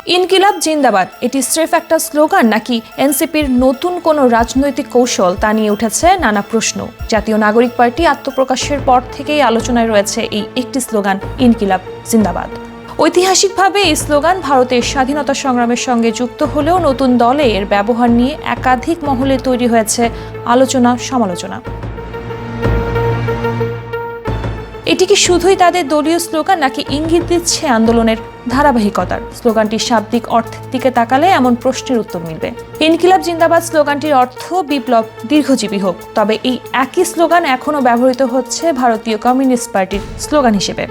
ইনকিলাব জিন্দাবাদ এটি স্রেফ একটা স্লোগান নাকি এনসিপির নতুন কোনো রাজনৈতিক কৌশল তা নিয়ে উঠেছে নানা প্রশ্ন। জাতীয় নাগরিক পার্টি আত্মপ্রকাশের পর থেকেই আলোচনায় রয়েছে এই একটি স্লোগান, ইনকিলাব জিন্দাবাদ। ঐতিহাসিকভাবে এই স্লোগান ভারতের স্বাধীনতা সংগ্রামের সঙ্গে যুক্ত হলেও নতুন দলে এর ব্যবহার নিয়ে একাধিক মহলে তৈরি হয়েছে আলোচনা সমালোচনা। এটি কি শুধুই তাদের দলীয় স্লোগান নাকি ইঙ্গিত দিচ্ছে আন্দোলনের ধারাবাহিকতার? স্লোগানটির শাব্দিক অর্থের দিকে তাকালে এমন প্রশ্নের উত্তর মিলবে। ইনকিলাব জিন্দাবাদ স্লোগানটির অর্থ বিপ্লব দীর্ঘজীবী হোক, তবে এই একই স্লোগান এখনও ব্যবহৃত হচ্ছে ভারতীয় কমিউনিস্ট পার্টির স্লোগান হিসেবে।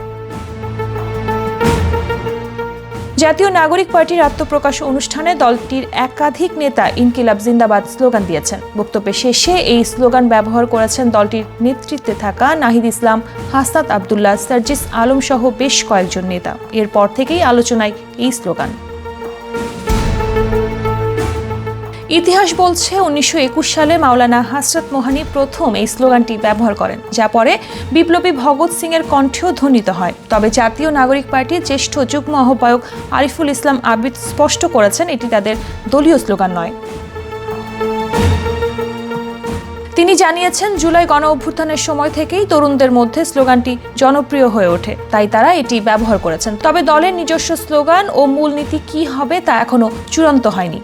জাতীয় নাগরিক পার্টির আত্মপ্রকাশ অনুষ্ঠানে দলটির একাধিক নেতা ইনকিলাব জিন্দাবাদ স্লোগান দিয়েছেন। বক্তব্যের শেষে এই স্লোগান ব্যবহার করেছেন দলটির নেতৃত্বে থাকা নাহিদ ইসলাম, হাসনাত আবদুল্লাহ, সার্জিস আলম সহ বেশ কয়েকজন নেতা। এরপর থেকেই আলোচনায় এই স্লোগান। ইতিহাস বলছে 1921 সালে মাওলানা হযরত মোহানি প্রথম এই স্লোগানটি ব্যবহার করেন, যা পরে বিপ্লবী ভগৎ সিং এর কণ্ঠেও ধ্বনিত হয়। তবে জাতীয় নাগরিক পার্টির জ্যেষ্ঠ যুগ্ম আহ্বায়ক আরিফুল ইসলাম আবিদ স্পষ্ট করেছেন এটি তাদের দলীয় স্লোগান নয়। তিনি জানিয়েছেন, জুলাই গণ অভ্যুত্থানের সময় থেকেই তরুণদের মধ্যে স্লোগানটি জনপ্রিয় হয়ে ওঠে, তাই তারা এটি ব্যবহার করেছেন। তবে দলের নিজস্ব স্লোগান ও মূলনীতি কি হবে তা এখনো চূড়ান্ত হয়নি।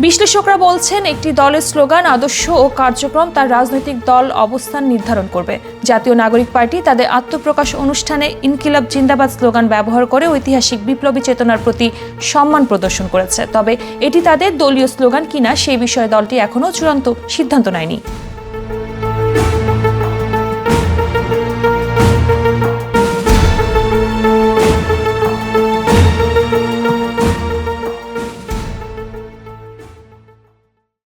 বিশ্লেষকরা বলছেন, একটি দলের স্লোগান, আদর্শ ও কার্যক্রম তার রাজনৈতিক দল অবস্থান নির্ধারণ করবে। জাতীয় নাগরিক পার্টি তাদের আত্মপ্রকাশ অনুষ্ঠানে ইনকিলাব জিন্দাবাদ স্লোগান ব্যবহার করে ঐতিহাসিক বিপ্লবী চেতনার প্রতি সম্মান প্রদর্শন করেছে। তবে এটি তাদের দলীয় স্লোগান কিনা সেই বিষয়ে দলটি এখনও চূড়ান্ত সিদ্ধান্ত নেয়নি।